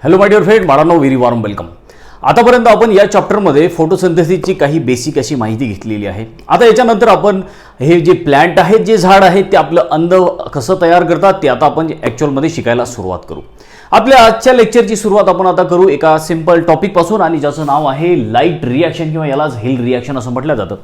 Hello my dear friend, बाळांनो, very warm welcome. आतापर्यंत आपण या चॅप्टरमध्ये फोटोसिंथेसिसची काही बेसिक अशी माहिती घेतलेली आहे. आता याच्यानंतर आपण हे जे प्लांट आहेत, जे झाड आहेत, ते आपलं अन्न कसं तयार करतात ते आता आपण ॲक्च्युअलमध्ये शिकायला सुरुवात करू. आपल्या आजच्या लेक्चरची सुरुवात आपण आता करू एका सिंपल टॉपिकपासून, आणि ज्याचं नाव आहे लाईट रिॲक्शन किंवा यालाच हिल रिॲक्शन असं म्हटलं जातं.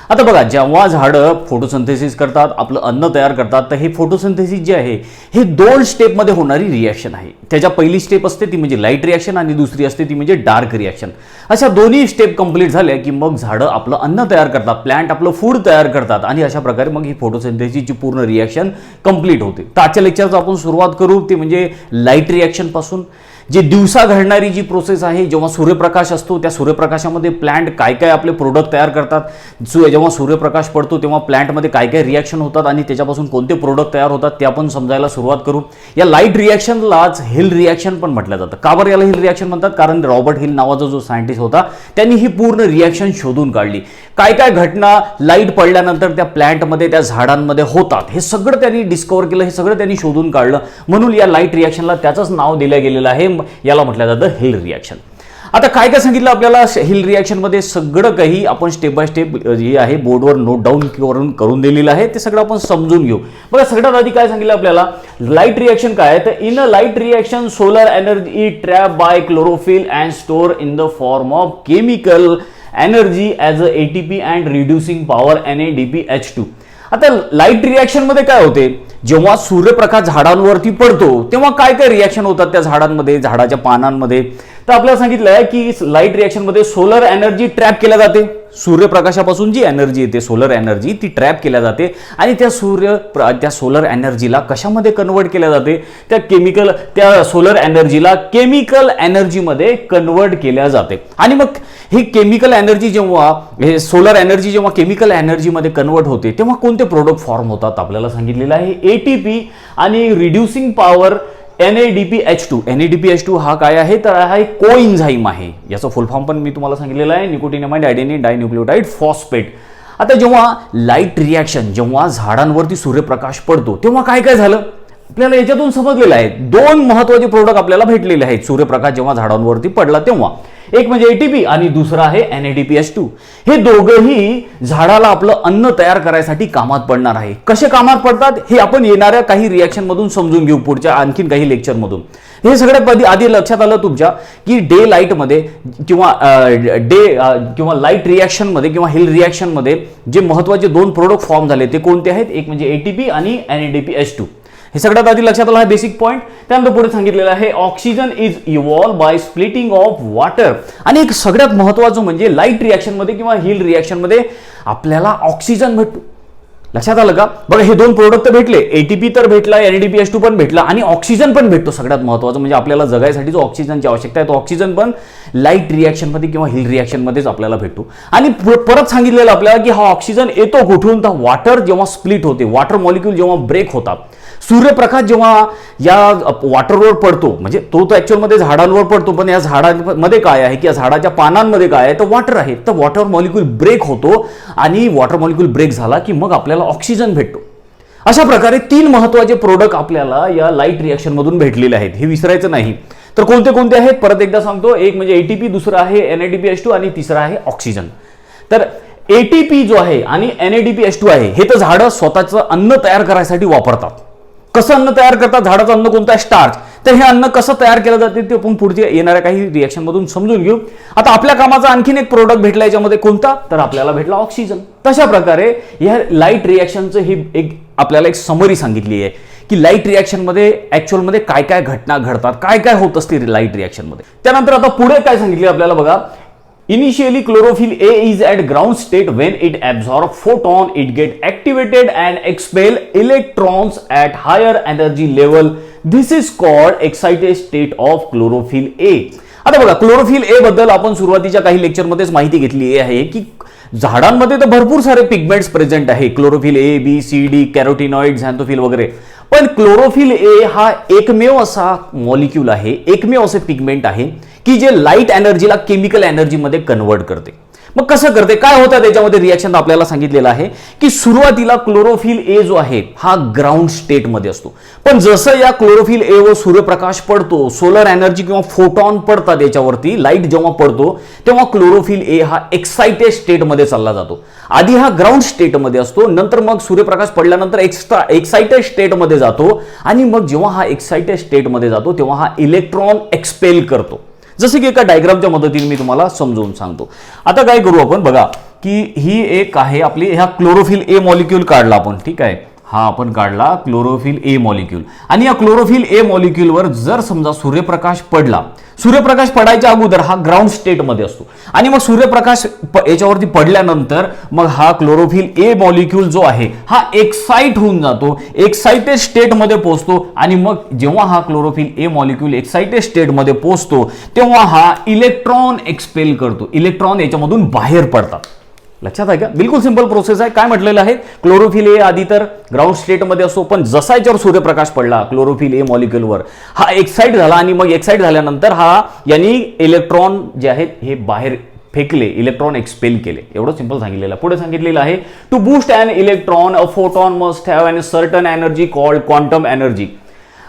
आता बघा, जेव्हा झाडं फोटोसिंथेसिस करतात, आपलं अन्न तयार करतात, तर हे फोटोसिंथेसिस जे आहे हे दोन स्टेपमध्ये होणारी रिॲक्शन आहे. त्याच्या पहिली स्टेप असते ती म्हणजे लाईट रिॲक्शन आणि दुसरी असते ती म्हणजे डार्क रिॲक्शन. अशा दोन्ही स्टेप कंप्लीट झाल्या की मग झाडं आपलं अन्न तयार करतात, प्लांट आपलं फूड तयार करतात, आणि अशा प्रकारे मग ही फोटोसिंथेसिसची पूर्ण रिॲक्शन कंप्लीट होते. तर आजच्या लेक्चरचं आपण सुरुवात करू ते म्हणजे लाईट रिॲक्शन पासून. जे दिवसा घडणारी जी प्रोसेस आहे, जेव्हा सूर्यप्रकाश असतो त्या सूर्यप्रकाशामध्ये प्लांट काय काय आपले प्रोडक्ट तयार करतात, जेव्हा सूर्यप्रकाश पडतो तेव्हा प्लांटमध्ये काय काय रिॲक्शन होतात आणि त्याच्यापासून कोणते प्रोडक्ट तयार होतात ते आपण समजायला सुरुवात करू. या लाईट रिॲक्शनलाच हिल रिॲक्शन पण म्हटलं जातं. का बरं याला हिल रिॲक्शन म्हणतात? कारण रॉबर्ट हिल नावाचा जो सायंटिस्ट होता त्यांनी ही पूर्ण रिॲक्शन शोधून काढली. काय काय घटना लाईट पडल्यानंतर त्या प्लांटमध्ये, त्या झाडांमध्ये होतात, हे सगळं त्यांनी डिस्कवर केलं, हे सगळं त्यांनी शोधून काढलं. म्हणून या लाईट रिॲक्शनला त्याचंच नाव दिलं गेलेलं आहे. याला म्हटलं जातं हिल रिॲक्शन. आता काय काय सांगितलं आपल्याला हिल रिॲक्शनमध्ये, सगळं काही आपण स्टेप बाय स्टेप जे आहे बोर्डवर नोट डाऊन करून दिलेलं आहे, ते सगळं आपण समजून घेऊ. बघा, सगळ्यात आधी काय सांगितलं आपल्याला, लाईट रिॲक्शन काय आहे तर in a light reaction solar energy trap bye chlorophyll and store in the form of chemical energy as a ATP and reducing power NADPH2. आता लाईट रिॲक्शन मध्ये काय होते, जेव्हा सूर्यप्रकाश झाडांवरती पडतो तेव्हा काय काय रिॲक्शन होतात त्या झाडांमध्ये, झाडाच्या पानांमध्ये. तर आपल्याला सांगितलं आहे की लाईट रिॲक्शन मध्ये सोलर एनर्जी ट्रॅप केल्या जाते. सूर्यप्रकाशापासून जी एनर्जी येते, सोलर एनर्जी, ती ट्रॅप केल्या जाते आणि त्या सोलर एनर्जीला कशामध्ये कन्वर्ट केल्या जाते, त्या सोलर एनर्जीला केमिकल एनर्जीमध्ये कन्वर्ट केल्या जाते. आणि मग ही केमिकल एनर्जी जेव्हा सोलर एनर्जी जेव्हा केमिकल एनर्जीमध्ये कन्वर्ट होते तेव्हा कोणते प्रोडक्ट फॉर्म होतात आपल्याला सांगितलेलं आहे ATP आणि रिड्युसिंग पॉवर NADPH2. NADPH2 हा काय आहे तर हा एक कोएन्झाइम आहे. याचं फुल फॉर्म पण मी तुम्हाला सांगितलेलं आहे, निकोटिनामाइड अडेनिन डायन्यूक्लियोटाइड फॉस्फेट. आता जेव्हा लाईट रिॲक्शन, जेव्हा झाडांवरती सूर्यप्रकाश पडतो तेव्हा काय काय झालं आपल्याला याच्यातून समजलेलं आहे. दोन महत्त्वाचे प्रोडक्ट आपल्याला भेटलेले आहेत सूर्यप्रकाश जेव्हा झाडांवरती पडला तेव्हा. एक म्हणजे ATP आणि दुसरा आहे NADPH2. हे दोघंही झाडाला आपलं अन्न तयार करायसाठी कामात पडणार आहे. कसे कामात पडतात हे आपण येणाऱ्या काही रिॲक्शन मधून समजून घेऊ पुढच्या आणखीन काही लेक्चर मधून. हे सगळ्यात आधी लक्षात आलं तुमच्या की डे लाईटमध्ये किंवा लाईट रिॲक्शनमध्ये किंवा हिल रिॲक्शनमध्ये जे महत्त्वाचे दोन प्रोडक्ट फॉर्म झाले ते कोणते आहेत, एक म्हणजे ATP आणि NADPH2. हे सगळ्यात आधी लक्षात आलं, हा बेसिक पॉईंट. त्यानंतर पुढे सांगितलेलं आहे oxygen is evolve by splitting of water. आणि एक सगळ्यात महत्त्वाचं म्हणजे लाईट रिॲक्शनमध्ये किंवा हिल रिॲक्शनमध्ये आपल्याला ऑक्सिजन भेटतो. लक्षात आलं का? बघा, हे दोन प्रोडक्ट तर भेटले, ATP तर भेटला, NADPH2 पण भेटला आणि ऑक्सिजन पण भेटतो. सगळ्यात महत्त्वाचं म्हणजे आपल्याला जगायसाठी जो ऑक्सिजनची आवश्यकता आहे तो ऑक्सिजन पण लाईट रिॲक्शनमध्ये किंवा हिल रिॲक्शनमध्येच आपल्याला भेटतो. आणि परत सांगितलेलं आपल्याला की हा ऑक्सिजन येतो कुठून, तर वॉटर जेव्हा स्प्लिट होते, वॉटर मॉलिक्यूल जेव्हा ब्रेक होतात, सूर्यप्रकाश जेव्हा या वॉटरवर पडतो, म्हणजे तो ॲक्च्युअलमध्ये झाडांवर पडतो, पण या झाडांमध्ये काय आहे की या झाडाच्या पानांमध्ये काय आहे तर वॉटर आहे. तर वॉटर मॉलिक्यूल ब्रेक होतो आणि वॉटर मॉलिक्यूल ब्रेक झाला की मग आपल्याला ऑक्सिजन भेटतो. अशा प्रकारे तीन महत्त्वाचे प्रोडक्ट आपल्याला या लाईट रिॲक्शन मधून भेटलेले आहेत, हे विसरायचं नाही. तर कोणते कोणते आहेत परत एकदा सांगतो. एक म्हणजे ATP, दुसरा आहे NADPH2 आणि तिसरा आहे ऑक्सिजन. तर ATP जो आहे आणि NADPH2 आहे हे तर झाडं स्वतःचं अन्न तयार करायसाठी वापरतात. कसं अन्न तयार करतात, झाडाचं अन्न कोणतं आहे, स्टार्च. तर हे अन्न कसं तयार केलं जाते ते आपण पुढच्या येणाऱ्या काही रिॲक्शन मधून समजून घेऊ. आता आपल्या कामाचा आणखीन एक प्रोडक्ट भेटला याच्यामध्ये, कोणता तर आपल्याला भेटला ऑक्सिजन. तशा प्रकारे या लाईट रिॲक्शनचं ही आपल्याला एक समरी सांगितली आहे की लाईट रिॲक्शनमध्ये ॲक्च्युअलमध्ये काय काय घटना घडतात, काय काय होत असते लाईट रिॲक्शनमध्ये. त्यानंतर आता पुढे काय सांगितले आपल्याला बघा, initially chlorophyll A is at ground state. When it absorbs photon, it get activated and expel electrons at higher energy level. This is called excited state of chlorophyll A. आता बघा, क्लोरोफिल A बद्दल आपण सुरुवातीच्या काही लेक्चरमध्येच माहिती घेतली आहे की झाडांमध्ये तर भरपूर सारे पिगमेंट्स प्रेझेंट आहे, chlorophyll A, B, C, D, कॅरोटिनॉइड, झॅन्थोफिल वगैरे. पण क्लोरोफिल A हा एकमेव असा मॉलिक्यूल आहे, एकमेव असे पिगमेंट आहे की जे लाईट एनर्जीला केमिकल एनर्जीमध्ये कन्वर्ट करते. मग कसं करते, काय होतं त्याच्यामध्ये रिॲक्शन आपल्याला सांगितलेलं आहे की सुरुवातीला क्लोरोफिल ए जो आहे हा ग्राउंड स्टेटमध्ये असतो, पण जसं या क्लोरोफिल ए वर सूर्यप्रकाश पडतो, सोलर एनर्जी किंवा फोटॉन पडतात याच्यावरती, लाईट जेव्हा पडतो तेव्हा क्लोरोफिल ए हा एक्साइटेड स्टेटमध्ये चालला जातो. आधी हा ग्राउंड स्टेटमध्ये असतो, नंतर मग सूर्यप्रकाश पडल्यानंतर एक्साइटेड स्टेटमध्ये जातो, आणि मग जेव्हा हा एक्साइटेड स्टेटमध्ये जातो तेव्हा हा इलेक्ट्रॉन एक्सपेल करतो. जसे की एका डायग्रामच्या मदतीने मी तुम्हाला समजावून सांगतो. आता काय करू आपण, बघा की ही एक आहे आपली, ह्या क्लोरोफिल ए मॉलिक्यूल काढला आपण, ठीक आहे, हा आपण काढला क्लोरोफिल ए मॉलिक्यूल, आणि या क्लोरोफिल ए मॉलिक्यूलवर जर समजा सूर्यप्रकाश पडला, सूर्यप्रकाश पडायच्या अगोदर हा ग्राउंड स्टेटमध्ये असतो, आणि मग सूर्यप्रकाश याच्यावरती पडल्यानंतर मग हा क्लोरोफिल ए मॉलिक्यूल जो आहे हा एक्साइट होऊन जातो, एक्साइटेड स्टेटमध्ये पोहोचतो, आणि मग जेव्हा हा क्लोरोफिल ए मॉलिक्यूल एक्साइटेड स्टेटमध्ये पोहोचतो तेव्हा हा इलेक्ट्रॉन एक्सपेल करतो, इलेक्ट्रॉन याच्यामधून बाहेर पडतात. लक्षात आहे का? बिलकुल सिंपल प्रोसेस आहे. काय म्हटलेलं आहे, क्लोरोफिल ए आधी तर ग्राउंड स्टेटमध्ये असतो, पण जसा याच्यावर सूर्यप्रकाश पडला क्लोरोफिल ए मॉलिक्यूलवर हा एक्साइट झाला, आणि मग एक्साइट झाल्यानंतर हा यांनी इलेक्ट्रॉन जे आहेत हे बाहेर फेकले, इलेक्ट्रॉन एक्सपेल केले. एवढं सिंपल सांगितलेलं. पुढे सांगितलेलं आहे, to boost an electron a photon must have an certain energy called quantum energy.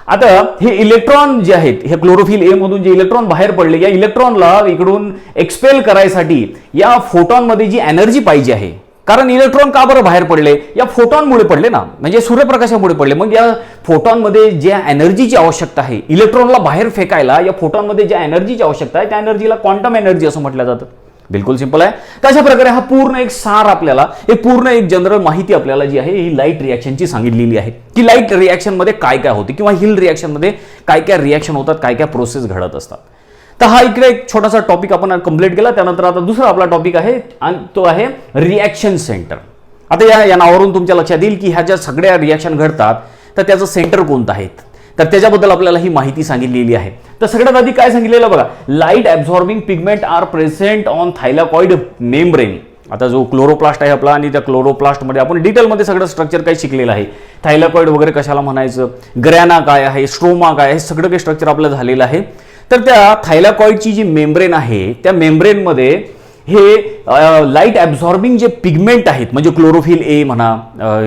आता हे इलेक्ट्रॉन जे आहेत, हे क्लोरोफिल ए मधून जे इलेक्ट्रॉन बाहेर पडले, या इलेक्ट्रॉनला इकडून एक्सपेल करायसाठी या फोटॉनमध्ये जी एनर्जी पाहिजे आहे, कारण इलेक्ट्रॉन का बरं बाहेर पडले, या फोटॉनमुळे पडले ना, म्हणजे सूर्यप्रकाशामुळे पडले. मग या फोटॉनमध्ये ज्या एनर्जीची आवश्यकता आहे इलेक्ट्रॉनला बाहेर फेकायला, या फोटॉनमध्ये ज्या एनर्जीची आवश्यकता आहे त्या एनर्जीला क्वांटम एनर्जी असं म्हटलं जातं. बिलकुल सिंपल आहे. तशा प्रकारे हा पूर्ण एक सार आपल्याला, एक पूर्ण एक जनरल माहिती आपल्याला जी आहे ही लाईट रिॲक्शनची सांगितलेली आहे, की लाईट रिॲक्शनमध्ये काय काय होते किंवा हिल रिॲक्शनमध्ये काय काय रिॲक्शन होतात, काय काय प्रोसेस घडत असतात. तर हा इकडे एक छोटासा टॉपिक आपण कंप्लीट केला. त्यानंतर आता दुसरा आपला टॉपिक आहे, आणि तो आहे रिॲक्शन सेंटर. आता या नावावरून तुमच्या लक्षात येईल की ह्या ज्या सगळ्या रिॲक्शन घडतात तर त्याचं सेंटर कोणतं आहे, तर त्याच्याबद्दल आपल्याला ही माहिती सांगितलेली आहे. तर सगळ्यात आधी काय सांगितलेलं बघा, light absorbing pigment are present on thylakoid membrane. आता जो क्लोरोप्लास्ट आहे आपला, आणि त्या क्लोरोप्लास्टमध्ये आपण डिटेलमध्ये सगळं स्ट्रक्चर काही शिकलेलं आहे, थायलॉइड वगैरे कशाला म्हणायचं, ग्रॅना काय आहे, स्ट्रोमा काय आहे, सगळं काही स्ट्रक्चर आपलं झालेलं आहे. तर त्या थायलॉइडची जी मेम्ब्रेन आहे त्या मेम्ब्रेनमध्ये हे लाईट ॲब्झॉर्बिंग जे पिगमेंट आहेत, म्हणजे क्लोरोफिल ए म्हणा,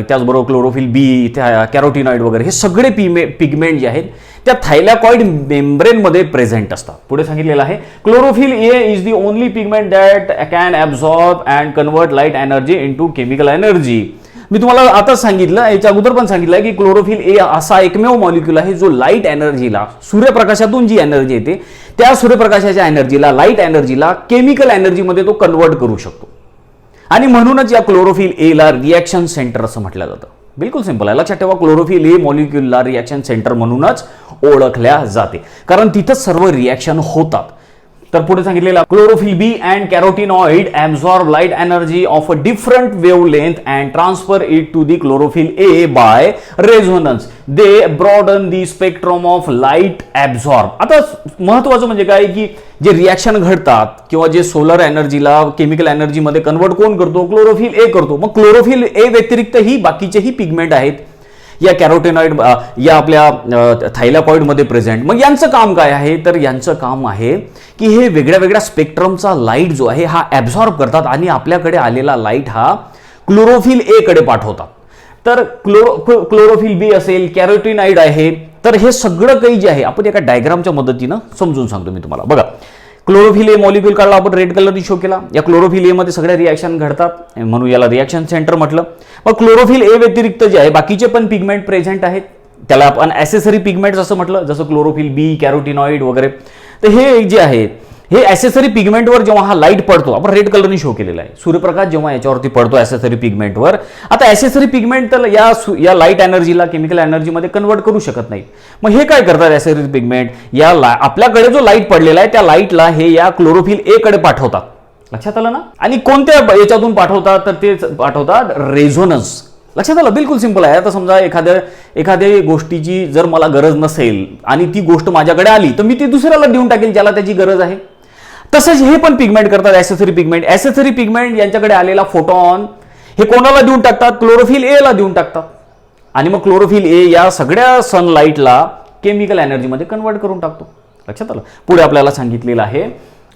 त्याचबरोबर क्लोरोफिल बी, कॅरोटिनॉइड वगैरे, हे सगळे पिगमेंट जे आहेत त्या थायलॉइड मेम्ब्रेनमध्ये प्रेझेंट असतात. पुढे सांगितलेलं आहे, chlorophyll A is the only pigment that can absorb and convert light energy into chemical energy. मी तुम्हाला आता सांगितलं, याच्या अगोदर पण सांगितलं की क्लोरोफिल ए असा एकमेव मॉलिक्यूल आहे जो लाईट एनर्जीला, सूर्यप्रकाशातून जी एनर्जी येते त्या सूर्यप्रकाशाच्या एनर्जीला, लाईट एनर्जीला केमिकल एनर्जीमध्ये तो कन्वर्ट करू शकतो, आणि म्हणूनच या क्लोरोफिल ए ला रिॲक्शन सेंटर असं म्हटलं जातं. बिलकुल सिंपल आहे. लक्षात ठेवा, क्लोरोफिल ए मॉलिक्यूलला रिॲक्शन सेंटर म्हणूनच ओळखल्या जाते, कारण तिथंच सर्व रिॲक्शन होतात. तर पुढे सांगितलेला, chlorophyll B and carotenoid absorb light energy of a different wavelength and transfer it to the chlorophyll A by resonance. They broaden the spectrum of light absorb. आता महत्वाचं म्हणजे काय की जे रिॲक्शन घडतात किंवा जे सोलर एनर्जीला केमिकल एनर्जीमध्ये कन्वर्ट कोण करतो, क्लोरोफिल ए करतो. मग क्लोरोफिल ए व्यतिरिक्तही बाकीचेही पिगमेंट आहेत या कॅरोटिनॉइड, या आपल्या थायलॉइडमध्ये प्रेझेंट. मग यांचं काम काय आहे, तर यांचं काम आहे की हे वेगळ्या वेगळ्या स्पेक्ट्रमचा लाईट जो आहे हा ॲब्झॉर्ब करतात, आणि आपल्याकडे आलेला लाईट हा क्लोरोफिल ए कडे पाठवतात. तर क्लोरोफिल बी असेल, कॅरोटिनॉइड आहे, तर हे सगळं काही जे आहे आपण एका डायग्रामच्या मदतीनं समजून सांगतो मी तुम्हाला. बघा, क्लोरोफिल ए मॉलिक्यूल काढला आपण, रेड कलरने शो केला. या क्लोरोफिल ए मध्ये सगळ्या रिॲक्शन घडतात, म्हणून याला रिॲक्शन सेंटर म्हटलं. मग क्लोरोफिल ए व्यतिरिक्त जे आहे बाकीचे पण पिगमेंट प्रेझेंट आहेत, त्याला आपण ॲसेसरी पिगमेंट असं म्हटलं, जसं क्लोरोफिल बी, कॅरोटिनॉइड वगैरे. तर हे जे आहेत हे ॲसेसरी पिगमेंटवर जेव्हा हा लाईट पडतो, आपण रेड कलरने शो केलेला आहे, सूर्यप्रकाश जेव्हा याच्यावरती पडतो ॲसेसरी पिगमेंटवर. आता ॲसेसरी पिगमेंट तर या लाईट एनर्जीला केमिकल एनर्जीमध्ये कन्वर्ट करू शकत नाही. मग हे काय करतात ॲसेसरी पिगमेंट, या आपल्याकडे जो लाईट पडलेला आहे त्या लाईटला हे या क्लोरोफिल ए कडे पाठवतात. लक्षात आलं ना? आणि कोणत्या याच्यातून पाठवतात, तर ते पाठवतात रेझोनन्स. लक्षात आलं? बिलकुल सिंपल आहे. आता समजा एखाद्या गोष्टीची जर मला गरज नसेल आणि ती गोष्ट माझ्याकडे आली तर मी ती दुसऱ्याला देऊन टाकेल ज्याला त्याची गरज आहे. तसंच हे पण पिगमेंट करतात, ॲसेसरी पिगमेंट. ॲसेसरी पिगमेंट यांच्याकडे आलेला फोटॉन हे कोणाला देऊन टाकतात, क्लोरोफिल ए ला देऊन टाकतात, आणि मग क्लोरोफिल ए या सगळ्या सनलाईटला केमिकल एनर्जीमध्ये कन्वर्ट करून टाकतो. लक्षात आलं? पुढे आपल्याला सांगितलेलं आहे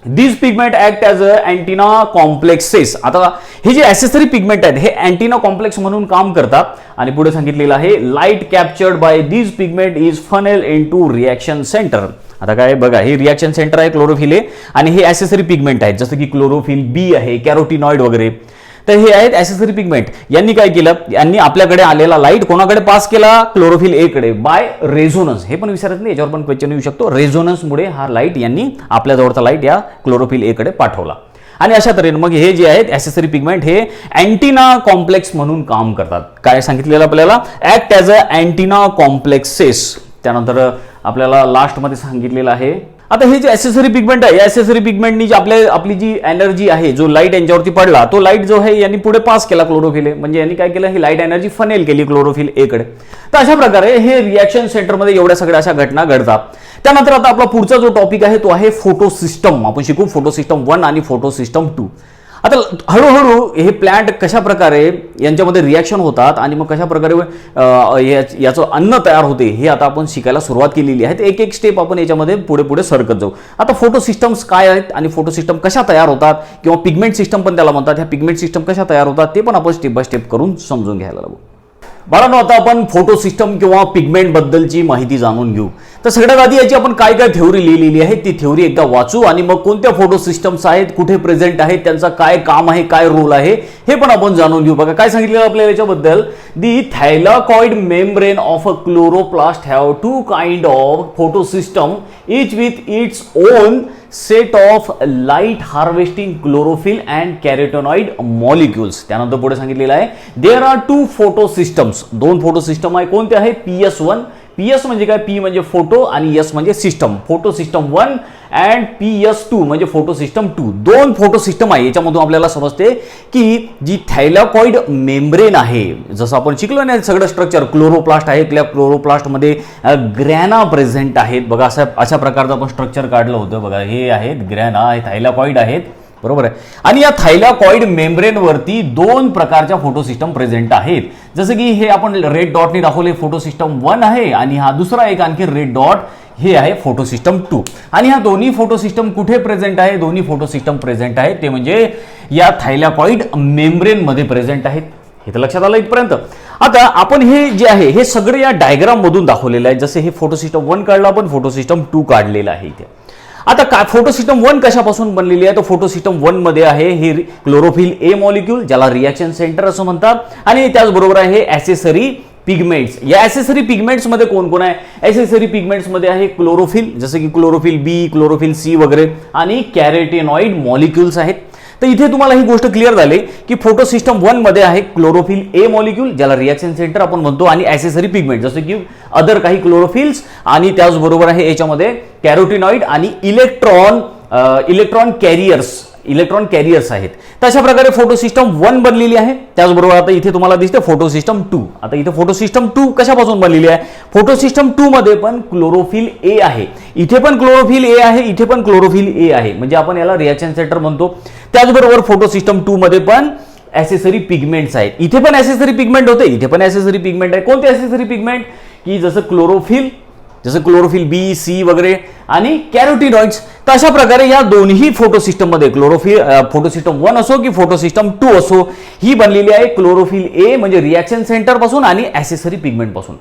this pigment act as a antenna complexes. आता हे जे ॲसेसरी पिगमेंट आहेत हे अँटिना कॉम्प्लेक्स म्हणून काम करतात. आणि पुढे सांगितलेलं आहे light captured by this pigment is funnel into reaction centre. आता काय बघा, हे रिॲक्शन सेंटर आहे क्लोरोफिल ए आणि हे ॲसेसरी पिगमेंट आहेत जसं की क्लोरोफिल बी आहे, कॅरोटिनॉइड वगैरे. तर हे आहेत ॲसेसरी पिगमेंट. यांनी काय केलं, यांनी आपल्याकडे आलेला लाईट कोणाकडे पास केला, क्लोरोफिल ए कडे बाय रेझोनन्स. हे पण विचारत नाही, याच्यावर पण क्वेश्चन येऊ शकतो. रेझोनन्समुळे हा लाईट यांनी आपल्याजवळचा लाईट या क्लोरोफिल ए कडे पाठवला. आणि अशा तऱ्हेने मग हे जे आहेत ॲसेसरी पिगमेंट हे अँटिना कॉम्प्लेक्स म्हणून काम करतात. काय सांगितलेलं आपल्याला, act as a antenna complexes. त्यानंतर आपल्याला लास्टमध्ये सांगितलेलं आहे. आता हे जे ॲसेसरी पिगमेंट आहे, या ॲसेसरी पिगमेंटनी जी आपली जी एनर्जी आहे, जो लाईट यांच्यावरती पडला, तो लाईट जो आहे यांनी पुढे पास केला क्लोरोफिल ए, म्हणजे यांनी काय केलं, ही लाईट एनर्जी फनेल केली क्लोरोफिल ए कडे. तर अशा प्रकारे हे रिॲक्शन सेंटरमध्ये एवढ्या सगळ्या अशा घटना घडतात. त्यानंतर आता आपला पुढचा जो टॉपिक आहे तो आहे फोटो सिस्टम. आपण शिकू फोटो सिस्टम 1 आणि फोटो सिस्टम 2. आता हळूहळू हे प्लांट कशा प्रकारे यांच्यामध्ये रिॲक्शन होतात आणि मग कशा प्रकारे याचं अन्न तयार होते हे आता आपण शिकायला सुरुवात केलेली आहे. एक एक स्टेप आपण याच्यामध्ये पुढे पुढे सरकत जाऊ. आता फोटो सिस्टम्स काय आहेत आणि फोटो सिस्टम कशा तयार होतात किंवा पिगमेंट सिस्टम पण त्याला म्हणतात, ह्या पिगमेंट सिस्टम कशा तयार होतात ते पण आपण स्टेप बाय स्टेप करून समजून घ्यायला लागू. बाळांनो, आता आपण फोटो सिस्टम किंवा पिगमेंट बद्दलची माहिती जाणून घेऊ. तर सगळ्यात आधी याची आपण काय काय थेओरी लिहिलेली आहे ती थेओरी एकदा वाचू आणि मग कोणत्या फोटो सिस्टम्स आहेत, कुठे प्रेझेंट आहेत, त्यांचा काय काम आहे, काय रोल आहे हे पण आपण जाणून घेऊ. बघा काय सांगितलेलं आपल्याला याच्याबद्दल, the thylakoid membrane of a chloroplast have two kind of photosystem each with its own set of light harvesting chlorophyll and carotenoid molecules. त्यानंतर पुढे सांगितलेलं आहे there are two photo systems. दोन फोटो सिस्टम आहे. कोणते आहे, PS1. PS म्हणजे काय, P म्हणजे फोटो आणि S म्हणजे system. Photo system 1 and PS2 म्हणजे फोटो सिस्टम 2. दोन फोटो सिस्टम आहे. याच्यामधून आपल्याला समजते की जी थायलाकॉइड मेम्ब्रेन आहे, जसं आपण शिकलो ना सगळं स्ट्रक्चर, क्लोरोप्लास्ट आहे, त्या क्लोरोप्लास्टमध्ये ग्रॅना प्रेझेंट आहेत. बघा अशा प्रकारचं आपण स्ट्रक्चर काढलं होतं. बघा हे आहेत ग्रॅना, हे थायलाकॉइड आहेत, बरोबर आहे. आणि या थायलाकॉइड मेम्ब्रेनवरती दोन प्रकारच्या फोटो सिस्टम प्रेझेंट आहेत. जसं की हे आपण रेड डॉटने दाखवले फोटो सिस्टम 1 आहे आणि हा दुसरा एक आणखी रेड डॉट हे आहे फोटो सिस्टम 2. आणि ह्या दोन्ही फोटो सिस्टम कुठे प्रेझेंट आहे, दोन्ही फोटो सिस्टम प्रेझेंट आहेत ते म्हणजे या थायलाकॉइड मेम्ब्रेन मध्ये प्रेझेंट आहेत. हे तर लक्षात आलं इथपर्यंत. आता आपण हे जे आहे हे सगळे या डायग्राम मधून दाखवलेलं आहे. जसे हे फोटो सिस्टम 1 काढलं आपण, फोटो सिस्टम 2 काढलेलं आहे इथे. आता काय फोटो सिस्टम 1 कशापासून बनलेली आहे, तर फोटो सिस्टम 1 मध्ये आहे हे क्लोरोफिल ए मॉलिक्यूल, ज्याला रिॲक्शन सेंटर असं म्हणतात. आणि त्याचबरोबर आहे ॲसेसरी पिगमेंट्स. या ॲसेसरी पिगमेंट्स मध्ये कोण कोण आहे, ॲसेसरी पिगमेंट्स मध्ये आहे क्लोरोफिल, जसं की क्लोरोफिल बी, क्लोरोफिल सी वगैरे, आणि कॅरोटिनॉइड मॉलिक्युल्स आहेत. तर इथे तुम्हाला ही गोष्ट क्लिअर झाली की फोटो सिस्टम 1 मध्ये आहे क्लोरोफिल ए मॉलिक्यूल, ज्याला रिॲक्शन सेंटर आपण म्हणतो, आणि ॲसेसरी पिगमेंट जसं की अदर काही क्लोरोफिल्स, आणि त्याचबरोबर आहे याच्यामध्ये कॅरोटिनॉइड आणि इलेक्ट्रॉन कॅरियर्स आहेत. तशा प्रकारे फोटो सिस्टम 1 बनलेली आहे. त्याचबरोबर आता इथे तुम्हाला दिसते फोटो सिस्टम 2. आता इथे फोटो सिस्टम 2 कशापासून बनलेली आहे, फोटो सिस्टम 2 मध्ये पण क्लोरोफिल ए आहे, इथे पण क्लोरोफिल ए आहे, इथे पण क्लोरोफिल ए आहे, म्हणजे आपण याला रिॲक्शन सेंटर म्हणतो. त्याचबरोबर फोटो सिस्टम 2 मध्ये पण ॲसेसरी पिगमेंट्स आहेत. इथे पण ॲसेसरी पिगमेंट होते, इथे पण ॲसेसरी पिगमेंट आहे. कोणते ॲसेसरी पिगमेंट, की जसं क्लोरोफिल बी, सी वगैरे, आणि कॅरोटिनॉइड्स. तर अशा प्रकारे या दोन्ही फोटो सिस्टम मध्ये फोटो सिस्टम 1 असो की फोटो सिस्टम 2 असो, ही बनलेली आहे क्लोरोफिल ए म्हणजे रिॲक्शन सेंटर पासून आणि ॲसेसरी पिगमेंट पासून.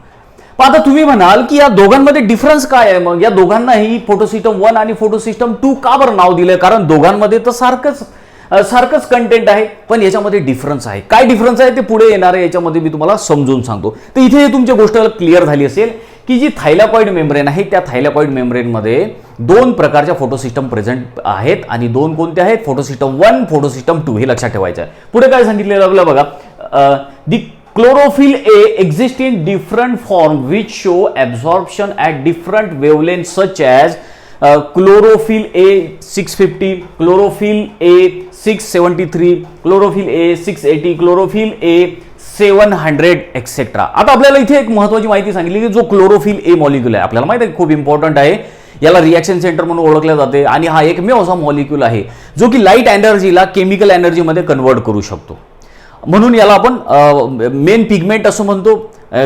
आता तुम्ही म्हणाल की या दोघांमध्ये डिफरन्स काय आहे, मग या दोघांनाही फोटो सिस्टम 1 आणि फोटो सिस्टम 2 का बरं नाव दिलं, कारण दोघांमध्ये तर सारखंच कंटेंट आहे, पण याच्यामध्ये डिफरन्स आहे. काय डिफरन्स आहे ते पुढे येणार आहे, याच्यामध्ये मी तुम्हाला समजून सांगतो. तर इथे तुमची गोष्ट क्लिअर झाली असेल की जी थायलाकॉइड मेम्ब्रेन आहे त्या थायलाकॉइड मेम्ब्रेनमध्ये दोन प्रकारच्या फोटो सिस्टम प्रेझेंट आहेत, आणि दोन कोणते आहेत, फोटो सिस्टम 1, फोटो सिस्टम 2, हे लक्षात ठेवायचं आहे. पुढे काय सांगितलेलं आपल्याला बघा, दी chlorophyll A exists in different form which show absorption at different wavelengths such as chlorophyll A 650, chlorophyll A 673, chlorophyll A 680, chlorophyll A 700 etcetera. आता आपल्याला इथे एक महत्त्वाची माहिती सांगितली की जो क्लोरोफिल ए मॉलिक्यूल आहे, आपल्याला माहिती आहे खूप इम्पॉर्टंट आहे, याला रिॲक्शन सेंटर म्हणून ओळखले जाते, आणि हा एकमेव असा मॉलिक्यूल आहे जो की लाईट एनर्जीला केमिकल एनर्जीमध्ये कन्वर्ट करू शकतो. म्हणून याला आपण मेन पिगमेंट असं म्हणतो,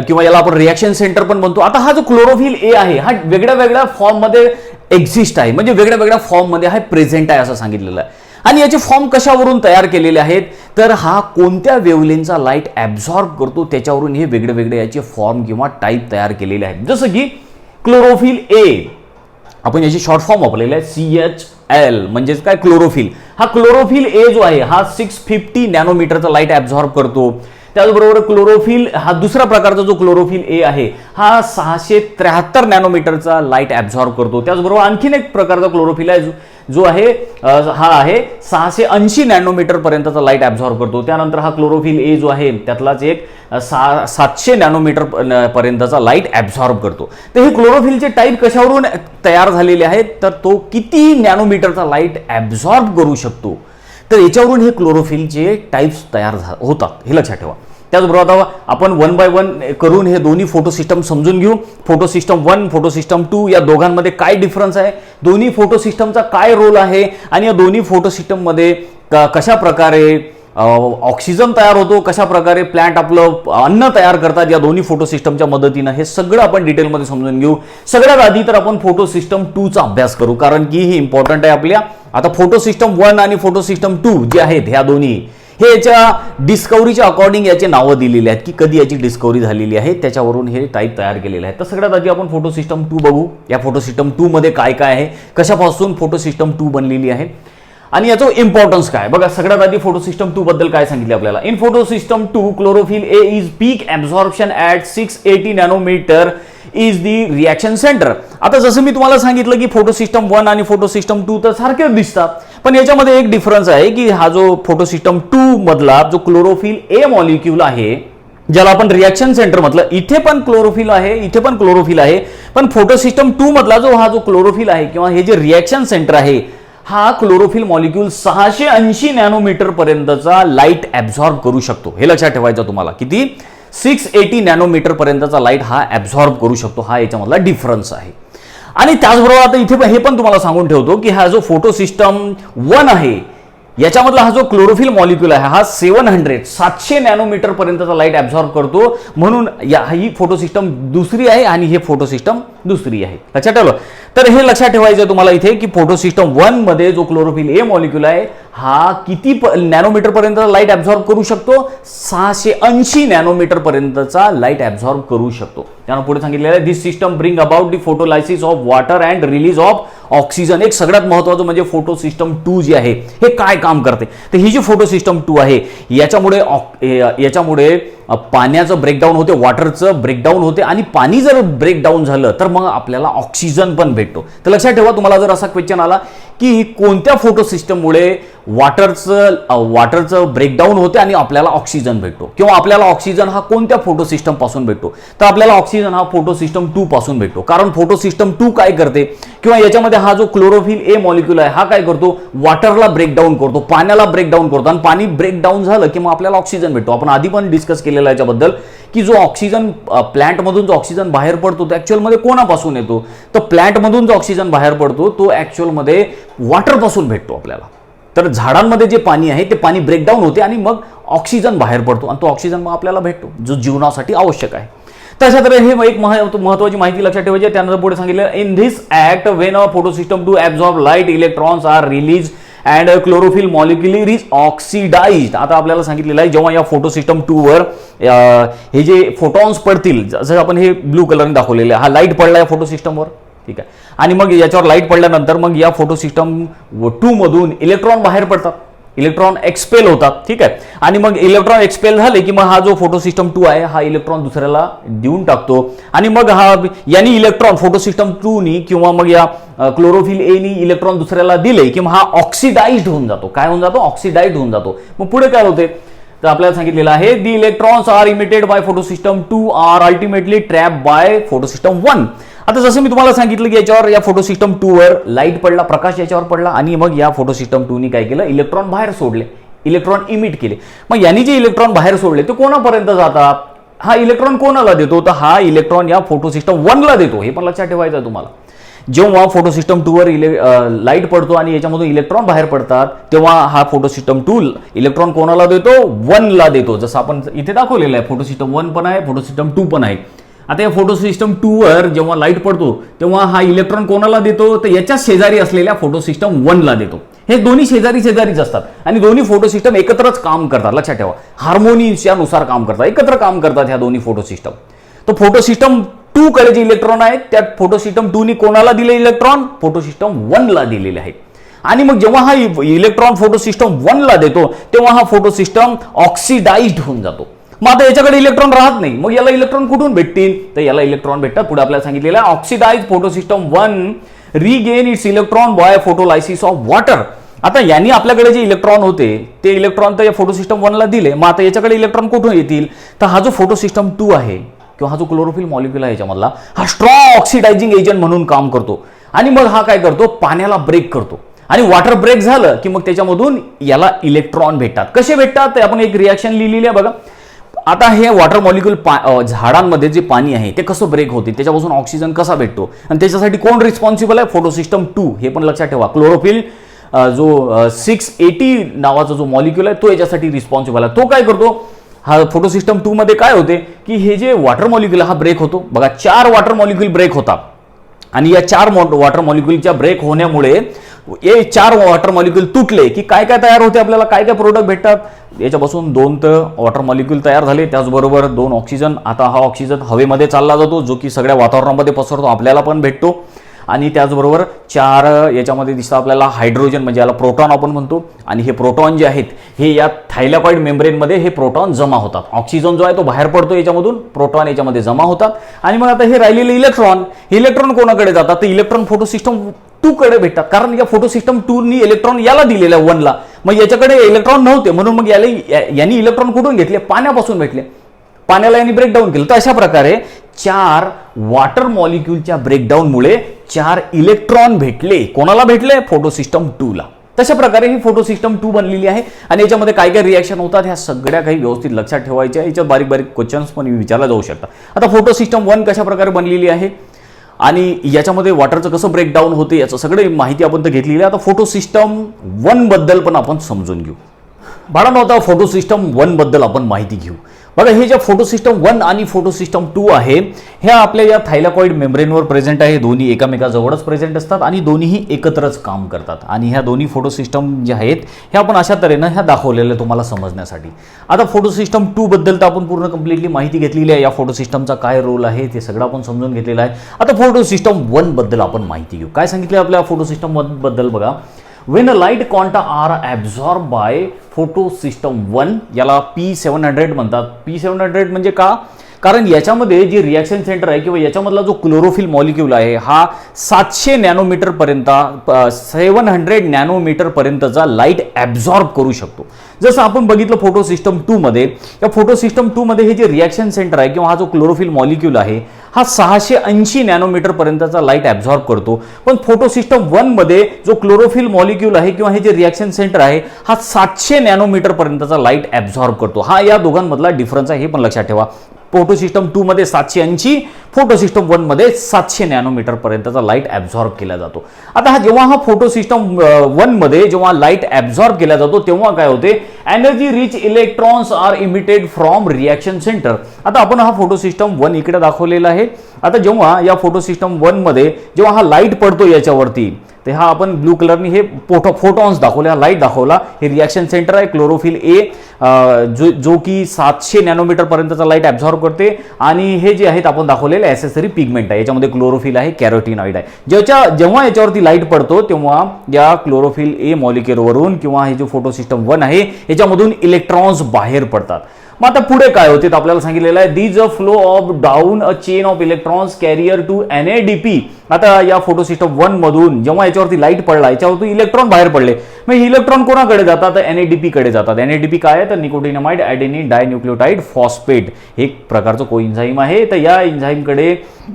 किंवा याला आपण रिॲक्शन सेंटर पण म्हणतो. आता हा जो क्लोरोफिल ए आहे हा वेगळ्या वेगळ्या फॉर्ममध्ये एक्झिस्ट आहे, म्हणजे वेगळ्या वेगळ्या फॉर्ममध्ये आहे, प्रेझेंट आहे असं सांगितलेलं आहे. आणि याचे फॉर्म कशावरून तयार केलेले आहेत, तर हा कोणत्या वेव्हलेंथचा लाईट ॲब्झॉर्ब करतो त्याच्यावरून हे वेगळे वेगळे याचे फॉर्म किंवा टाईप तयार केलेले आहेत. जसं की क्लोरोफिल ए, आपण याची शॉर्ट फॉर्म वापरलेला आहे CHL, म्हणजेच काय क्लोरोफिल. हा क्लोरोफिल ए जो आहे हा 650 नॅनोमीटरचा लाईट ॲब्झॉर्ब करतो. त्याचबरोबर क्लोरोफिल हा दुसरा प्रकारचा जो क्लोरोफिल ए आहे हा 673 नॅनोमीटरचा लाईट ॲब्झॉर्ब करतो. त्याचबरोबर आणखीन एक प्रकारचा क्लोरोफिल आहे जो आहे हा आहे 680 नॅनोमीटर पर्यंतचा लाईट ॲब्झॉर्ब करतो. त्यानंतर हा क्लोरोफिल ए जो आहे त्यातलाच एक 700 नॅनोमीटर पर्यंतचा लाईट ॲब्झॉर्ब करतो. तर हे क्लोरोफिलचे टाईप कशावरून तयार झालेले आहेत, तर तो किती नॅनोमीटरचा लाईट ॲब्झॉर्ब करू शकतो, तर याच्यावरून हे क्लोरोफिलचे टाईप्स तयार होतात, हे लक्षात ठेवा. त्याचबरोबर आता आपण वन बाय वन करून हे दोन्ही फोटो सिस्टम समजून घेऊ. फोटो सिस्टम 1, फोटो सिस्टम 2 या दोघांमध्ये काय डिफरन्स आहे, दोन्ही फोटो सिस्टमचा काय रोल आहे, आणि या दोन्ही फोटो सिस्टममध्ये कशा प्रकारे ऑक्सिजन तयार होतो, कशा प्रकारे प्लांट आपलं अन्न तयार करतात या दोन्ही फोटो सिस्टमच्या मदतीनं, हे सगळं आपण डिटेलमध्ये समजून घेऊ. सगळ्यात आधी तर आपण फोटो सिस्टम 2चा अभ्यास करू, कारण की ही इम्पॉर्टंट आहे आपल्या. आता फोटो सिस्टम 1 आणि फोटो सिस्टम 2 जे आहेत ह्या दोन्ही हे याच्या डिस्कवरीच्या अकॉर्डिंग याचे नावं दिलेली आहेत, की कधी याची डिस्कवरी झालेली आहे, त्याच्यावरून हे टाईप तयार केलेले आहेत. तर सगळ्यात आधी आपण फोटो सिस्टम 2 बघू. या फोटो सिस्टम 2 मध्ये काय काय आहे, कशापासून फोटो सिस्टम 2 बनलेली आहे आणि याचं इम्पॉर्टन्स काय. बघा, सगळ्यात आधी फोटो सिस्टम 2 बद्दल काय सांगितले आपल्याला. In photo system 2 chlorophyll A is peak absorption at 680 nanometre is the reaction centre. आता जसं मी तुम्हाला सांगितलं की फोटो सिस्टम 1 आणि फोटो सिस्टम 2 तर सारखेच दिसतात, पण याच्यामध्ये एक डिफरन्स आहे की हा जो फोटो सिस्टम 2 मधला जो क्लोरोफिल ए मॉलिक्यूल आहे, ज्याला आपण रिॲक्शन सेंटर म्हटलं, इथे पण क्लोरोफिल आहे, इथे पण क्लोरोफिल आहे, पण फोटो सिस्टम 2 मधला जो क्लोरोफिल आहे किंवा हे जे रिॲक्शन सेंटर आहे, हा क्लोरोफिल मॉलिक्यूल 680 नॅनोमीटर पर्यंतचा लाईट ॲब्झॉर्ब करू शकतो. हे लक्षात ठेवायचं तुम्हाला, किती 680 नॅनोमीटर पर्यंतचा लाईट हा ॲब्झॉर्ब करू शकतो. हा याच्यामधला डिफरन्स आहे. आणि त्याचबरोबर आता इथे हे पण तुम्हाला सांगून ठेवतो की हा जो फोटो सिस्टम 1 आहे याच्यामधला हा जो क्लोरोफिल मॉलिक्यूल आहे हा 700 नॅनोमीटर पर्यंतचा लाईट ॲब्झॉर्ब करतो, म्हणून ही फोटो सिस्टम दुसरी आहे आणि हे फोटो सिस्टम दुसरी आहे. लक्षात ठेवलं. तर हे लक्षात ठेवायचं आहे तुम्हाला इथे की फोटो सिस्टम 1 मध्ये जो क्लोरोफिल ए मॉलिक्यूल आहे हा किती नॅनोमीटर पर्यंतचा लाईट ॲब्झॉर्ब करू शकतो, 680 नॅनोमीटर पर्यंतचा लाईट ॲब्झॉर्ब करू शकतो. त्यानं पुढे सांगितलेलं आहे, this system bring about the photolysis of water and release of oxygen. एक सगळ्यात महत्त्वाचं म्हणजे फोटो सिस्टम 2 जी आहे हे काय काम करते, तर ही जी फोटो सिस्टम 2 आहे याच्यामुळे पाण्याचं ब्रेकडाऊन होते, वॉटरचं ब्रेकडाऊन होते, आणि पाणी जर ब्रेकडाऊन झालं तर मग आपल्याला ऑक्सिजन पण भेटतो. तर लक्षात ठेवा, तुम्हाला जर असा क्वेश्चन आला की कोणत्या फोटो सिस्टममुळे वॉटरचं ब्रेकडाऊन होते आणि आपल्याला ऑक्सिजन भेटतो, किंवा आपल्याला ऑक्सिजन हा कोणत्या फोटो सिस्टम पासून भेटतो, तर आपल्याला ऑक्सिजन हा फोटो सिस्टम 2 पासून भेटतो. कारण फोटो सिस्टम 2 काय करते, किंवा याच्यामध्ये हा जो क्लोरोफिल ए मॉलिक्यूल आहे हा काय करतो, वॉटरला ब्रेकडाऊन करतो, पाण्याला ब्रेकडाऊन करतो, आणि पाणी ब्रेकडाऊन झालं की मग आपल्याला ऑक्सिजन भेटतो. आपण आधी पण डिस्कस केलेला आहे याच्याबद्दल की जो ऑक्सिजन प्लांटमधून जो ऑक्सिजन बाहेर पडतो तो ॲक्च्युअलमध्ये कोणापासून येतो, तर प्लांटमधून जो ऑक्सिजन बाहेर पडतो तो ॲक्च्युअलमध्ये वॉटरपासून भेटतो आपल्याला. तर झाडांमध्ये जे पाणी आहे ते पाणी ब्रेकडाऊन होते आणि मग ऑक्सिजन बाहेर पडतो, आणि तो ऑक्सिजन मग आपल्याला भेटतो जो जीवनासाठी आवश्यक आहे. तशा तऱ्हे हे एक महत्त्वाची माहिती लक्षात ठेवायची. त्यानंतर पुढे सांगितलं, in this act when a photo system 2 absorb light electrons are release and chlorophyll molecular is oxidised. आता आपल्याला सांगितलेलं आहे जेव्हा या फोटो सिस्टम 2 वर हे जे फोटॉन्स पडतील, जसं आपण हे ब्लू कलरने दाखवलेलं आहे, हा लाईट पडला या फोटो सिस्टमवर, ठीक आहे, आणि मग याच्यावर लाईट पडल्यानंतर मग या फोटो सिस्टम 2 मधून इलेक्ट्रॉन बाहेर पडतात, इलेक्ट्रॉन एक्सपेल होतात, ठीक आहे, आणि मग इलेक्ट्रॉन एक्सपेल झाले की मग हा जो फोटो सिस्टम 2 आहे हा इलेक्ट्रॉन दुसऱ्याला देऊन टाकतो, आणि मग हा यानी इलेक्ट्रॉन फोटो सिस्टम 2 नी किंवा मग या क्लोरोफिल ए नी इलेक्ट्रॉन दुसऱ्याला दिले की मग हा ऑक्सिडाइज्ड होऊन जातो. काय होऊन जातो, ऑक्सिडाइज्ड होऊन जातो. मग पुढे काय होते, तर आपल्याला सांगितलेलं आहे, the electrons are emitted by photo system 2 are ultimately trap by photosystem 1. आता जसं मी तुम्हाला सांगितलं की याच्यावर या फोटो सिस्टम 2 वर लाईट पडला, प्रकाश याच्यावर पडला, आणि मग या फोटो सिस्टम 2 नी काय केलं, इलेक्ट्रॉन बाहेर सोडले, इलेक्ट्रॉन इमिट केले. मग यांनी जे इलेक्ट्रॉन बाहेर सोडले ते कोणापर्यंत जातात, हा इलेक्ट्रॉन कोणाला देतो, तर हा इलेक्ट्रॉन या फोटो सिस्टम 1 ला देतो. हे पण लक्षात ठेवायचं आहे तुम्हाला. जेव्हा फोटो सिस्टम 2 वर लाईट पडतो आणि याच्यामधून इलेक्ट्रॉन बाहेर पडतात तेव्हा हा फोटो सिस्टम 2 इलेक्ट्रॉन कोणाला देतो, 1 ला देतो. जसं आपण इथे दाखवलेलं आहे, फोटो सिस्टम 1 पण आहे, फोटो सिस्टम 2 पण आहे. आता या फोटो सिस्टम 2 वर जेव्हा लाईट पडतो तेव्हा हा इलेक्ट्रॉन कोणाला देतो, तर याच्या शेजारी असलेल्या फोटो सिस्टम 1 ला देतो. हे दोन्ही शेजारी शेजारीच असतात आणि दोन्ही फोटो सिस्टम एकत्रच काम करतात. लक्षात ठेवा, हार्मोनीच्या नुसार काम करतात, एकत्र काम करतात ह्या दोन्ही फोटो सिस्टम. तर फोटो सिस्टम 2 कडे जे इलेक्ट्रॉन आहेत त्यात फोटो सिस्टम 2 नी कोणाला दिले इलेक्ट्रॉन, फोटो सिस्टम 1 ला दिलेले आहेत. आणि मग जेव्हा हा इलेक्ट्रॉन फोटो सिस्टम 1 ला देतो तेव्हा हा फोटो सिस्टम ऑक्सिडाइज्ड होऊन जातो. मग आता याच्याकडे इलेक्ट्रॉन राहत नाही, मग याला इलेक्ट्रॉन कुठून भेटतील, तर याला इलेक्ट्रॉन भेटतात. पुढे आपल्याला सांगितलेलं आहे oxidised photo system 1 regain it's electron by photolysis of water. आता यांनी आपल्याकडे जे इलेक्ट्रॉन होते ते इलेक्ट्रॉन तर या फोटो सिस्टम 1 ला दिले, मग आता याच्याकडे इलेक्ट्रॉन कुठून येतील, तर हा जो फोटो सिस्टम 2 आहे किंवा हा जो क्लोरोफिल मॉलिक्यूल आहे याच्यामधला, हा स्ट्रॉंग ऑक्सिडायझिंग एजंट म्हणून काम करतो. आणि मग हा काय करतो, पाण्याला ब्रेक करतो. आणि वॉटर ब्रेक झालं की मग त्याच्यामधून याला इलेक्ट्रॉन भेटतात. कसे भेटतात ते आपण एक रिॲक्शन लिहिलेली आहे बघा. आता हे वॉटर मॉलिक्यूल झाडांमध्ये जे पाणी आहे ते कसं ब्रेक होते, त्याच्यापासून ऑक्सिजन कसा भेटतो आणि त्याच्यासाठी कोण रिस्पॉन्सिबल आहे, फोटो सिस्टम 2. हे पण लक्षात ठेवा. क्लोरोफिल जो 680 नावाचा जो मॉलिक्यूल आहे तो याच्यासाठी रिस्पॉन्सिबल आहे. तो काय करतो, हा फोटो सिस्टम 2 मध्ये काय होते की हे जे वॉटर मॉलिक्यूल हा ब्रेक होतो बघा. 4 वॉटर मॉलिक्यूल ब्रेक होतात आणि या 4 वॉटर मॉलिक्यूलच्या ब्रेक होण्यामुळे हे 4 वॉटर मॉलिक्यूल तुटले की काय काय तयार होते, आपल्याला काय काय प्रोडक्ट भेटतात. याच्यापासून 2 तर वॉटर मॉलिक्यूल तयार झाले, त्याचबरोबर 2 ऑक्सिजन. आता हा ऑक्सिजन हवेमध्ये चालला जातो जो की सगळ्या वातावरणामध्ये पसरतो, आपल्याला पण भेटतो. आणि त्याचबरोबर 4 याच्यामध्ये दिसतं आपल्याला हायड्रोजन, म्हणजे याला प्रोटॉन आपण म्हणतो. आणि हे प्रोटॉन जे आहेत हे या थायलॉइड मेम्ब्रेनमध्ये हे प्रोटॉन जमा होतात. ऑक्सिजन जो आहे तो बाहेर पडतो याच्यामधून, प्रोटॉन याच्यामध्ये जमा होतात. आणि मग आता हे राहिलेले इलेक्ट्रॉन कोणाकडे जातात, तर इलेक्ट्रॉन फोटो सिस्टम 2 कडे भेटतात. कारण या फोटो सिस्टम 2 नी इलेक्ट्रॉन याला दिलेला 1 ला, मग याच्याकडे इलेक्ट्रॉन नव्हते म्हणून मग यांनी इलेक्ट्रॉन कुठून घेतले, पाण्यापासून भेटले. पाण्याला यांनी ब्रेकडाऊन केलं. तर अशा प्रकारे 4 वॉटर मॉलिक्यूलच्या ब्रेकडाऊनमुळे 4 इलेक्ट्रॉन भेटले. कोणाला भेटले, फोटो सिस्टम 2 ला. तशा प्रकारे ही फोटो सिस्टम 2 बनलेली आहे. आणि याच्यामध्ये काय काय रिॲक्शन होतात ह्या सगळ्या काही व्यवस्थित लक्षात ठेवायच्या. याच्यात बारीक बारीक क्वेश्चन्स पण विचारला जाऊ शकतात. आता फोटो सिस्टम 1 कशा प्रकारे बनलेली आहे आणि याच्यामध्ये वॉटरचं कसं ब्रेकडाऊन होते याचं सगळी माहिती आपण तर घेतलेली आहे. आता फोटो सिस्टम 1 बद्दल पण आपण समजून घेऊ. बाळांनो, आता फोटो सिस्टम 1 बद्दल आपण माहिती घेऊ. बघा, हे जे फोटो सिस्टम 1 आणि फोटो सिस्टम 2 आहे ह्या आपल्या या थायलॉइड मेम्ब्रेनवर प्रेझेंट आहे. दोन्ही एकामेकाजवळच प्रेझेंट असतात आणि दोन्हीही एकत्रच काम करतात. आणि ह्या दोन्ही फोटो सिस्टम जे आहेत हे आपण अशा तऱ्हेनं ह्या दाखवलेल्या तुम्हाला समजण्यासाठी. आता फोटो सिस्टम 2 बद्दल तर आपण पूर्ण कंप्लीटली माहिती घेतलेली आहे. या फोटो सिस्टमचा काय रोल आहे ते सगळं आपण समजून घेतलेलं आहे. आता फोटो सिस्टम 1 बद्दल आपण माहिती घेऊ. काय सांगितलं आपल्या फोटो सिस्टम 1 बद्दल बघा. When a light quanta are absorbed by photosystem 1, याला P700 म्हणतात. P700 म्हणजे का, कारण याच्यामध्ये जे रिॲक्शन सेंटर आहे किंवा याच्यामधला जो क्लोरोफिल मॉलिक्यूल आहे हा 700 नॅनोमीटर पर्यंत 700 नॅनोमीटर पर्यंतचा लाईट ॲब्झॉर्ब करू शकतो. जसं आपण बघितलं फोटो सिस्टम 2 मध्ये, या फोटो सिस्टम 2 मध्ये हे जे रिॲक्शन सेंटर आहे किंवा हा जो क्लोरोफिल मॉलिक्यूल आहे हा 680 नॅनोमीटर पर्यंतचा लाईट ॲब्झॉर्ब करतो. पण फोटो सिस्टम 1 मध्ये जो क्लोरोफिल मॉलिक्यूल आहे किंवा हे जे रिॲक्शन सेंटर आहे हा 700 नॅनोमीटर पर्यंतचा लाईट ॲब्झॉर्ब करतो. हा या दोघांमधला डिफरन्स आहे, हे पण लक्षात ठेवा. फोटो सिस्टम 2 मध्ये 780, फोटो सिस्टम 1 मध्ये 700 नॅनोमीटर पर्यंतचा लाईट ॲब्झॉर्ब केला जातो. आता जेव्हा हा फोटो सिस्टम 1 मध्ये जेव्हा लाईट ॲब्झॉर्ब केला जातो तेव्हा काय होते, energy rich electrons are emitted from reaction centre. आता आपण हा फोटो सिस्टम 1 इकडे दाखवलेला आहे. आता जेव्हा या फोटो सिस्टम 1 मध्ये जेव्हा हा लाईट पडतो याच्यावरती, ते हा आपण ब्लू कलरनी हे फोटॉन्स दाखवले, हा लाईट दाखवला. हे रिॲक्शन सेंटर आहे क्लोरोफिल ए, जो की 700 नॅनोमीटर पर्यंतचा लाईट ॲब्झॉर्ब करते. आणि हे जे आहेत आपण दाखवलेले ॲसेसरी पिगमेंट आहे, याच्यामध्ये क्लोरोफिल आहे, कॅरोटिनॉइड आहे. जेव्हा याच्यावरती लाईट पडतो तेव्हा या क्लोरोफिल ए मॉलिक्यूलवरून किंवा हे जे फोटो सिस्टम 1 आहे याच्यामधून इलेक्ट्रॉन्स बाहेर पडतात. मग आता पुढे काय होते आपल्याला सांगितलेलं आहे, these a flow of down a chain of electrons carrier to NADP. आता या फोटो सिस्टम 1 मधून जेव्हा याच्यावरती लाईट पडला याच्यावरती इलेक्ट्रॉन बाहेर पडले, मग इलेक्ट्रॉन कोणाकडे जातात, NADP कडे जातात. NADP काय आहे तर निकोटिनामाइड ॲडेनिन डायन्यूक्लियोटाइड फॉस्फेट, हे एक प्रकारचं कोएन्झाइम आहे. तर या एन्झाइमकडे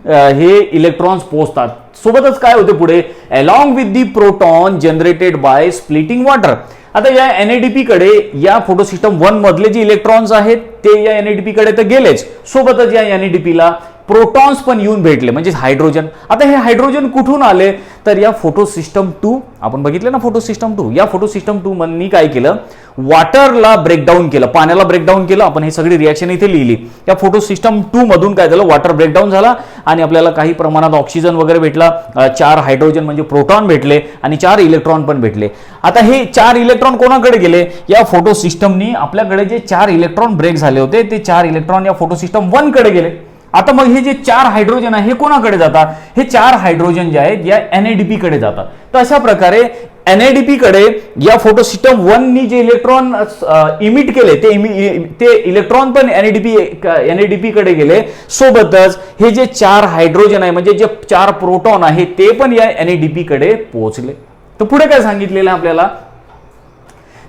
हे इलेक्ट्रॉन्स पोहोचतात. सोबतच काय होते पुढे, along with the proton generated by splitting water. आता या NADP कडे या फोटो सिस्टम 1 मधले जे इलेक्ट्रॉन्स आहेत ते या NADP कडे तर गेलेच, सोबतच या NADP ला प्रोटॉन्स पण येऊन भेटले, म्हणजे हायड्रोजन. आता हे हायड्रोजन कुठून आले, तर या फोटो सिस्टम 2 आपण बघितलं ना, फोटो सिस्टम 2, या फोटो सिस्टम 2 मधनी काय केलं, वॉटरला ब्रेकडाऊन केलं, पाण्याला ब्रेकडाऊन केलं. आपण ही सगळी रिॲक्शन इथे लिहिली. या फोटो सिस्टम 2 मधून काय झालं, वॉटर ब्रेकडाऊन झाला आणि आपल्याला काही प्रमाणात ऑक्सिजन वगैरे भेटला, 4 हायड्रोजन म्हणजे प्रोटॉन भेटले आणि 4 इलेक्ट्रॉन पण भेटले. आता हे 4 इलेक्ट्रॉन कोणाकडे गेले, या फोटो सिस्टमनी आपल्याकडे जे 4 इलेक्ट्रॉन ब्रेक झाले होते ते 4 इलेक्ट्रॉन या फोटो सिस्टम 1 कडे गेले. आता मग हे जे 4 हायड्रोजन आहे हे कोणाकडे जातात, हे 4 हायड्रोजन जे आहेत या NADP कडे जातात. तर अशा प्रकारे NADP कडे या फोटो सिस्टम 1 नी जे इलेक्ट्रॉन इमिट केले ते इलेक्ट्रॉन पण NADP कडे गेले. सोबतच हे जे 4 हायड्रोजन आहे म्हणजे जे 4 प्रोटॉन आहे ते पण या NADP कडे पोहोचले. तर पुढे काय सांगितलेलं आहे आपल्याला,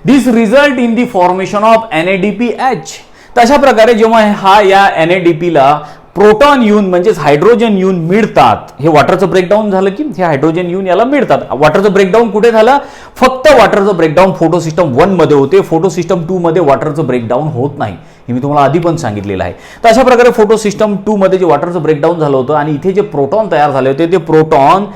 this result in the formation of NADPH. तर अशा प्रकारे जेव्हा हा या NADP ला प्रोटॉन येऊन म्हणजेच हायड्रोजन येऊन मिळतात, हे वॉटरचं ब्रेकडाऊन झालं की हे हायड्रोजन येऊन याला मिळतात. वॉटरचं ब्रेकडाऊन कुठे झालं, फक्त वॉटरचं ब्रेकडाऊन फोटो सिस्टम 1 मध्ये होते, फोटो सिस्टम 2 मध्ये वॉटरचं ब्रेकडाऊन होत नाही, हे मी तुम्हाला आधी पण सांगितलेलं आहे. तर अशा प्रकारे फोटो सिस्टम 2 मध्ये जे वॉटरचं ब्रेकडाऊन झालं होतं आणि इथे जे प्रोटॉन तयार झाले होते ते प्रोटॉन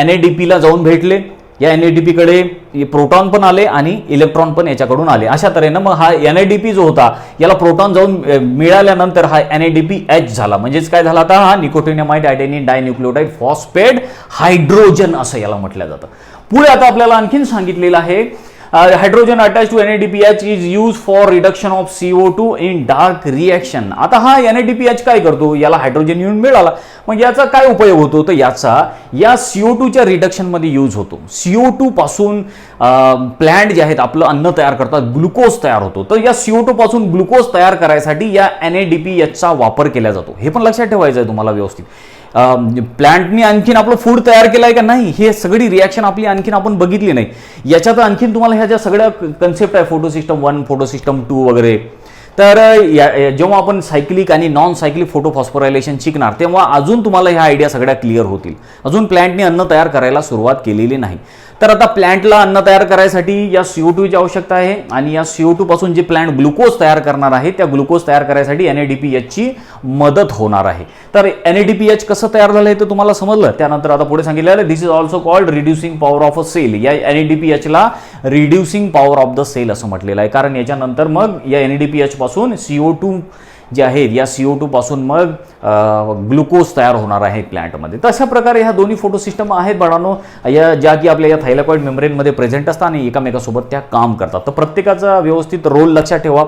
NADP ला जाऊन भेटले. या NADP कडे प्रोटॉन पण आले आणि इलेक्ट्रॉन पण याच्याकडून आले. अशा तऱ्हेनं मग हा NADP जो होता याला प्रोटॉन जाऊन मिळाल्यानंतर हा NADPH झाला. म्हणजेच काय झाला, आता हा निकोटिनामाइड अडेनिन डायन्यूक्लियोटाइड फॉस्फेट हायड्रोजन असं याला म्हटलं जातं. पुढे आता आपल्याला आणखीन सांगितलेलं आहे, hydrogen attach to NADPH is use for reduction of CO2 in dark reaction. आता हा NADPH काय करतो, याला हायड्रोजन येऊन मिळाला, मग याचा काय उपयोग होतो, तर याचा या CO2 च्या रिडक्शन मध्ये यूज होतो. CO2 पासून प्लांट जे आहेत आपलं अन्न तयार करतात, ग्लुकोज तयार होतो. तर या CO2 पासून ग्लुकोज तयार करायसाठी या NADPH चा वापर केला जातो. हे पण लक्षात ठेवायचं आहे तुम्हाला व्यवस्थित. प्लांटनी आणखीन आपलं फूड तयार केलंय का नाही, हे सगळी रिॲक्शन आपली आणखीन आपण बघितली नाही. याच्यात आणखीन तुम्हाला ह्या ज्या सगळ्या कन्सेप्ट आहे, फोटो सिस्टम 1, फोटो सिस्टम 2 वगैरे, तर जेव्हा आपण सायक्लिक आणि नॉन सायक्लिक फोटो फॉस्फोरायलेशन शिकणार तेव्हा अजून तुम्हाला ह्या आयडिया सगळ्या क्लिअर होतील. अजून प्लांटने अन्न तयार करायला सुरुवात केलेली नाही. तर आता प्लांटला अन्न तयार करायसाठी या CO2 ची आवश्यकता आहे आणि या CO2 पासून जे प्लांट ग्लुकोज तयार करणार आहे त्या ग्लुकोज तयार करायसाठी NADPH ची मदत होणार आहे. तर NADPH कसं तयार झालं हे तर तुम्हाला समजलं. त्यानंतर आता पुढे सांगितलेलं this is also called reducing power of a cell. या NADPH ला reducing power of the cell असं म्हटलेलं आहे, कारण याच्यानंतर मग या NADPH पासून CO2 जे आहेत या CO2 पासून मग ग्लुकोज तयार होणार आहे प्लांटमध्ये. तर अशा प्रकारे ह्या दोन्ही फोटो सिस्टम आहेत बाळांनो, या ज्या की आपल्या या थायलॉइड मेम्ब्रेनमध्ये प्रेझेंट असतात आणि एकामेकासोबत त्या काम करतात. तर प्रत्येकाचा व्यवस्थित रोल लक्षात ठेवा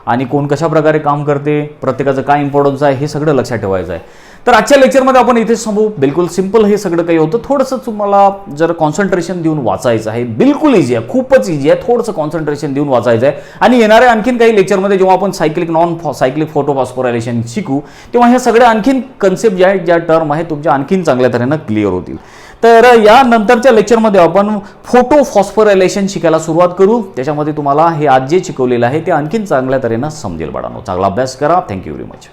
आणि कोण कशा प्रकारे काम करते, प्रत्येकाचं काय इम्पॉर्टन्स आहे हे सगळं लक्षात ठेवायचं आहे. तर आजच्या लेक्चरमध्ये आपण इथे संपू. बिलकुल सिंपल हे सगळं काही होतं. थोडंसं तुम्हाला जर कॉन्सन्ट्रेशन देऊन वाचायचं आहे, बिलकुल इझी आहे, खूपच इझी आहे, थोडंसं कॉन्सन्ट्रेशन देऊन वाचायचं आहे. आणि येणाऱ्या आणखीन काही लेक्चरमध्ये जेव्हा आपण cyclic non cyclic photo phosphorylation शिकू तेव्हा ह्या सगळ्या आणखीन कन्सेप्ट ज्या आहेत, ज्या टर्म आहेत तुमच्या आणखीन चांगल्या तऱ्हेनं क्लिअर होतील. तर या नंतरच्या लेक्चरमध्ये आपण फोटो फॉस्फोरायलेशन शिकायला सुरुवात करू. त्याच्यामध्ये तुम्हाला हे आज जे शिकवलेलं आहे ते आणखीन चांगल्या तऱ्हेनं समजेल बाळांनो. चांगला अभ्यास करा. Thank you very much.